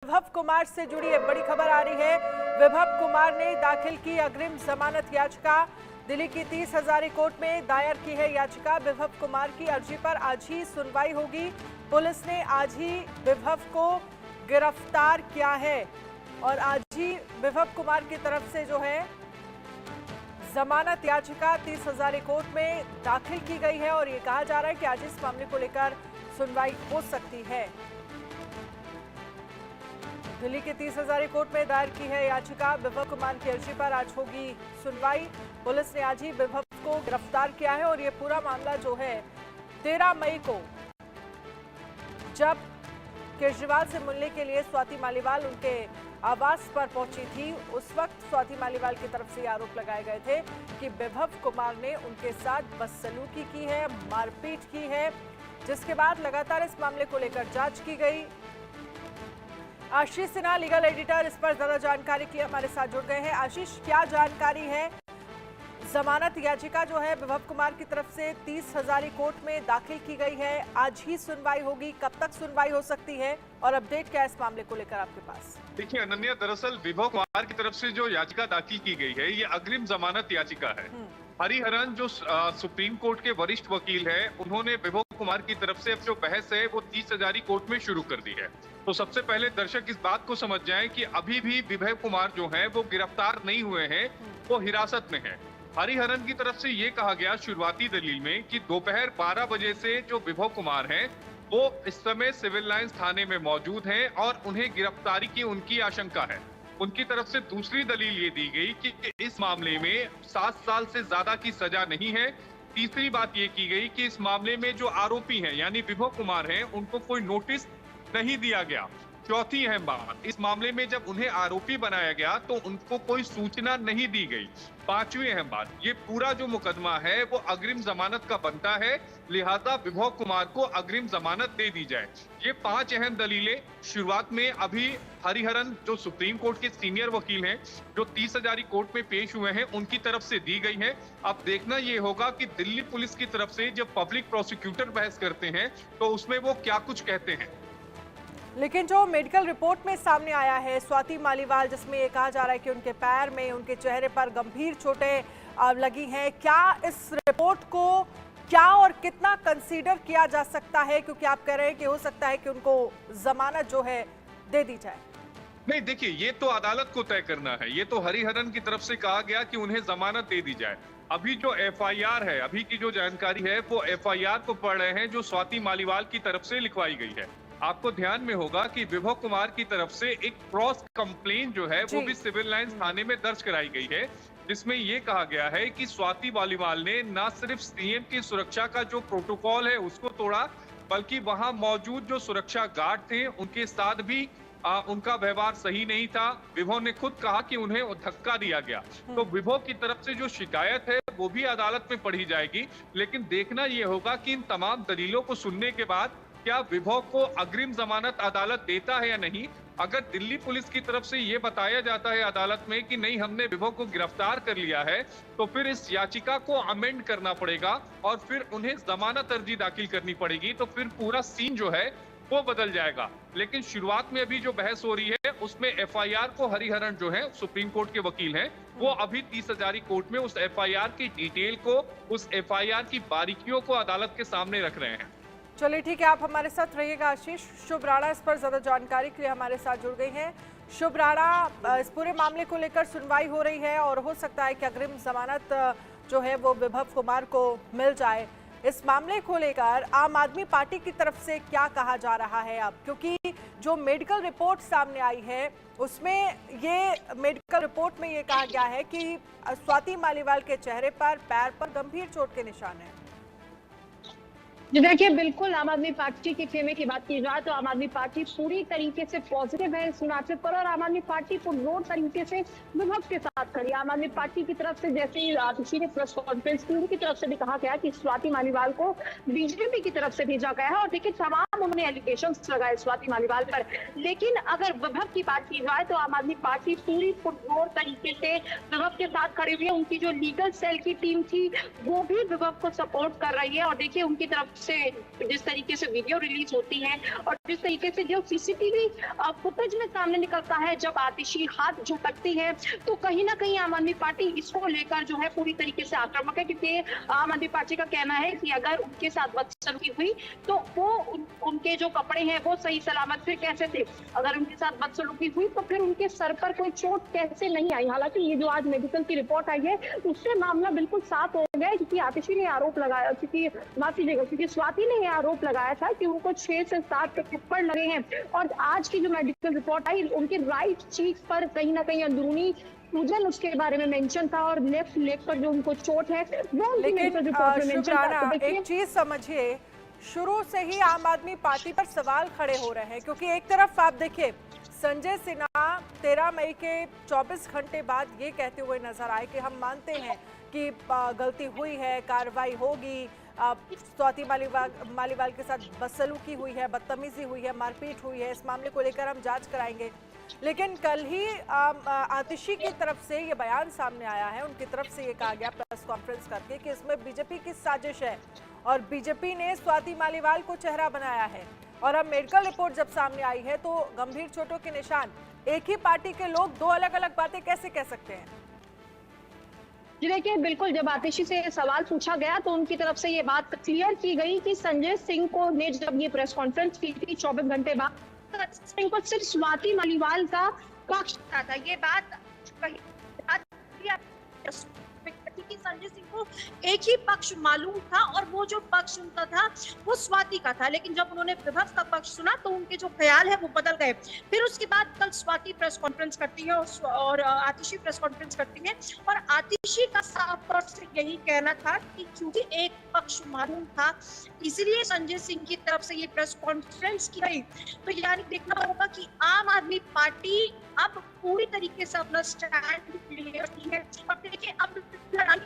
विभव कुमार से जुड़ी एक बड़ी खबर आ रही है। विभव कुमार ने दाखिल की अग्रिम जमानत याचिका। दिल्ली की 30 हजारी कोर्ट में दायर की है याचिका। विभव कुमार की अर्जी पर आज ही सुनवाई होगी। पुलिस ने आज ही विभव को गिरफ्तार किया है और आज ही विभव कुमार की तरफ से जो है जमानत याचिका 30 हजारी कोर्ट में दाखिल की गई है और ये कहा जा रहा है कि आज इस मामले को लेकर सुनवाई हो सकती है। दिल्ली के 30 हजारी कोर्ट में दायर की है याचिका। विभव कुमार की अर्जी पर आज होगी सुनवाई। पुलिस ने आज ही विभव को गिरफ्तार किया है और ये पूरा मामला जो है 13 मई को जब केजरीवाल से मिलने के लिए स्वाति मालीवाल उनके आवास पर पहुंची थी, उस वक्त स्वाति मालीवाल की तरफ से आरोप लगाए गए थे कि विभव कुमार ने उनके साथ बदसलूकी की है, मारपीट की है, जिसके बाद लगातार इस मामले को लेकर जांच की गई। आशीष सिन्हा लीगल एडिटर इस पर ज्यादा जानकारी के लिए हमारे साथ जुड़ गए हैं। आशीष, क्या जानकारी है? जमानत याचिका जो है विभव कुमार की तरफ से 30 हजारी कोर्ट में दाखिल की गई है, आज ही सुनवाई होगी। कब तक सुनवाई हो सकती है और अपडेट क्या है इस मामले को लेकर आपके पास? देखिए अनन्या, दरअसल विभव कुमार की तरफ से जो याचिका दाखिल की गई है ये अग्रिम जमानत याचिका है। हरिहरन जो सुप्रीम कोर्ट के वरिष्ठ वकील है, उन्होंने विभव कुमार की तरफ से अब जो बहस है वो 30 हजारी कोर्ट में शुरू कर दी है। तो सबसे पहले दर्शक इस बात को समझ जाएं कि अभी भी विभव कुमार जो है वो गिरफ्तार नहीं हुए हैं, वो हिरासत में है। हरिहरन की तरफ से ये कहा गया शुरुआती दलील में कि दोपहर 12 बजे से जो विभव कुमार हैं वो इस समय सिविल लाइंस थाने में मौजूद हैं और उन्हें गिरफ्तारी की उनकी आशंका है। उनकी तरफ से दूसरी दलील ये दी गई कि इस मामले में 7 साल से ज्यादा की सजा नहीं है। तीसरी बात ये की गई कि इस मामले में जो आरोपी हैं यानी विभव कुमार हैं, उनको कोई नोटिस नहीं दिया गया। चौथी अहम बात, इस मामले में जब उन्हें आरोपी बनाया गया तो उनको कोई सूचना नहीं दी गई। पांचवी अहम बात, ये पूरा जो मुकदमा है वो अग्रिम जमानत का बनता है, लिहाजा विभव कुमार को अग्रिम जमानत दे दी जाए। ये 5 अहम दलीलें शुरुआत में अभी हरिहरन जो सुप्रीम कोर्ट के सीनियर वकील हैं, जो 30 हजारी कोर्ट में पेश हुए हैं, उनकी तरफ से दी गई है। अब देखना ये होगा कि दिल्ली पुलिस की तरफ से जब पब्लिक प्रोसिक्यूटर बहस करते हैं तो उसमें वो क्या कुछ कहते हैं। लेकिन जो मेडिकल रिपोर्ट में सामने आया है स्वाति मालीवाल, जिसमें ये कहा जा रहा है कि उनके पैर में, उनके चेहरे पर गंभीर चोटें लगी हैं, क्या इस रिपोर्ट को क्या और कितना कंसीडर किया जा सकता है? क्योंकि आप कह रहे हैं कि हो सकता है कि उनको जमानत जो है दे दी जाए। नहीं, देखिए ये तो अदालत को तय करना है। ये तो हरिहरन की तरफ से कहा गया कि उन्हें जमानत दे दी जाए। अभी जो एफआईआर है, अभी की जो जानकारी है वो एफआईआर को पढ़ रहे हैं जो स्वाति मालीवाल की तरफ से लिखवाई गई है। आपको ध्यान में होगा कि विभव कुमार की तरफ से एक क्रॉस कंप्लेन जो है वो भी सिविल लाइंस थाने में दर्ज कराई गई है, जिसमें ये कहा गया है कि स्वाति मालीवाल ने न सिर्फ सीएम की सुरक्षा का जो प्रोटोकॉल है उसको तोड़ा, बल्कि वहां मौजूद जो सुरक्षा गार्ड थे उनके साथ भी उनका व्यवहार सही नहीं था। विभव ने खुद कहा कि उन्हें धक्का दिया गया। तो विभव की तरफ से जो शिकायत है वो भी अदालत में पढ़ी जाएगी, लेकिन देखना ये होगा कि इन तमाम दलीलों को सुनने के बाद क्या विभव को अग्रिम जमानत अदालत देता है या नहीं। अगर दिल्ली पुलिस की तरफ से ये बताया जाता है अदालत में कि नहीं, हमने विभव को गिरफ्तार कर लिया है, तो फिर इस याचिका को अमेंड करना पड़ेगा और फिर उन्हें जमानत अर्जी दाखिल करनी पड़ेगी। तो फिर पूरा सीन जो है वो बदल जाएगा। लेकिन शुरुआत में अभी जो बहस हो रही है उसमें एफआईआर को हरिहरन जो है सुप्रीम कोर्ट के वकील हैं, वो अभी 30 हजारी कोर्ट में उस एफआईआर की डिटेल को, उस एफआईआर की बारीकियों को अदालत के सामने रख रहे हैं। चलिए ठीक है, आप हमारे साथ रहिएगा। आशीष, शुभ राणा इस पर ज्यादा जानकारी के लिए हमारे साथ जुड़ गई हैं। शुभ राणा, इस पूरे मामले को लेकर सुनवाई हो रही है और हो सकता है कि अग्रिम जमानत जो है वो विभव कुमार को मिल जाए। इस मामले को लेकर आम आदमी पार्टी की तरफ से क्या कहा जा रहा है अब? क्योंकि जो मेडिकल रिपोर्ट सामने आई है उसमें ये मेडिकल रिपोर्ट में ये कहा गया है कि स्वाति मालीवाल के चेहरे पर, पैर पर गंभीर चोट के निशान है। जी देखिए, बिल्कुल आम आदमी पार्टी के खेमे की बात की जाए तो आम आदमी पार्टी पूरी तरीके से पॉजिटिव है इस मैटर पर और आम आदमी पार्टी पुरजोर तरीके से विभव के साथ खड़ी। आम आदमी पार्टी की तरफ से जैसे ही किसी ने प्रेस कॉन्फ्रेंस की, उनकी तरफ से भी कहा गया कि स्वाति मालीवाल को बीजेपी की तरफ से भेजा गया है और देखिए तमाम तमाम उन्होंने एलिगेशंस लगाए स्वाति मालीवाल पर। लेकिन अगर विभव की बात की जाए तो आम आदमी पार्टी पूरी पुरजोर तरीके से विभव के साथ खड़ी हुई है। उनकी जो लीगल सेल की टीम थी वो भी विभव को सपोर्ट कर रही है। और देखिए उनकी तरफ से जिस तरीके से वीडियो रिलीज होती है और जिस तरीके से जो सीसीटीवी फुटेज में सामने निकलता है जब आतिशी हाथ झटकती है, तो कहीं ना कहीं आम आदमी पार्टी इसको लेकर जो है पूरी तरीके से आक्रामक है। क्योंकि आम आदमी पार्टी का कहना है कि अगर उनके साथ बदसलूकी हुई तो वो उनके जो कपड़े हैं वो सही सलामत फिर कैसे थे, अगर उनके साथ बदसलूकी हुई तो फिर उनके सर पर कोई चोट कैसे नहीं आई। हालांकि ये जो आज मेडिकल की रिपोर्ट आई है उससे मामला बिल्कुल साफ हो गया है, क्योंकि आतिशी ने आरोप लगाया, क्योंकि माफ कीजिएगा, क्योंकि स्वाति ने यह आरोप लगाया था कि उनको 6 से 7 थप्पड़ लगे हैं। और आज की जो मेडिकल रिपोर्ट आई उनके राइट चीक पर कहीं ना कहीं अंदरूनी सूजन उसके बारे में मेंशन था और लेफ्ट लेग पर जो उनको चोट है वो उनकी मेडिकल रिपोर्ट में मेंशन था। तो एक चीज समझिए, शुरू से ही आम आदमी पार्टी पर सवाल खड़े हो रहे हैं, क्योंकि एक तरफ आप देखिए संजय सिन्हा 13 मई के 24 घंटे बाद ये कहते हुए नजर आए कि हम मानते हैं कि गलती हुई है, कार्रवाई होगी, स्वाति मालीवाल के साथ बदसलूकी हुई है, बदतमीजी हुई है, मारपीट हुई है, इस मामले को लेकर हम जांच कराएंगे। लेकिन कल ही आतिशी की तरफ से ये बयान सामने आया है, उनकी तरफ से ये कहा गया प्रेस कॉन्फ्रेंस करके कि इसमें बीजेपी की साजिश है और बीजेपी ने स्वाति मालीवाल को चेहरा बनाया है। और अब मेडिकल रिपोर्ट जब सामने आई है तो गंभीर चोटों के निशान, एक ही पार्टी के लोग दो अलग अलग बातें कैसे कह सकते हैं? जी देखिए, बिल्कुल जब आतिशी से सवाल पूछा गया तो उनकी तरफ से ये बात क्लियर की गई कि संजय सिंह को ने जब ये प्रेस कॉन्फ्रेंस की थी 24 घंटे बाद, सिंह को सिर्फ स्वाति मालीवाल का पक्ष था। ये बात कि संजय सिंह को एक ही पक्ष मालूम था और वो जो पक्ष उनका था वो स्वाति का था। लेकिन जब उन्होंने विभव का पक्ष सुना तो उनके जो ख्याल है वो बदल गए। फिर उसके बाद कल स्वाति प्रेस कॉन्फ्रेंस करती है और आतिशी प्रेस कॉन्फ्रेंस करती है और आतिशी का साफ तौर से यही कहना था कि क्योंकि एक पक्ष मालूम था इसलिए संजय सिंह की तरफ से ये प्रेस कॉन्फ्रेंस की गई। तो यानी देखना होगा कि आम आदमी पार्टी अब पूरी तरीके से अपना स्टैंड ले रही है। और देखिए अब लड़ाई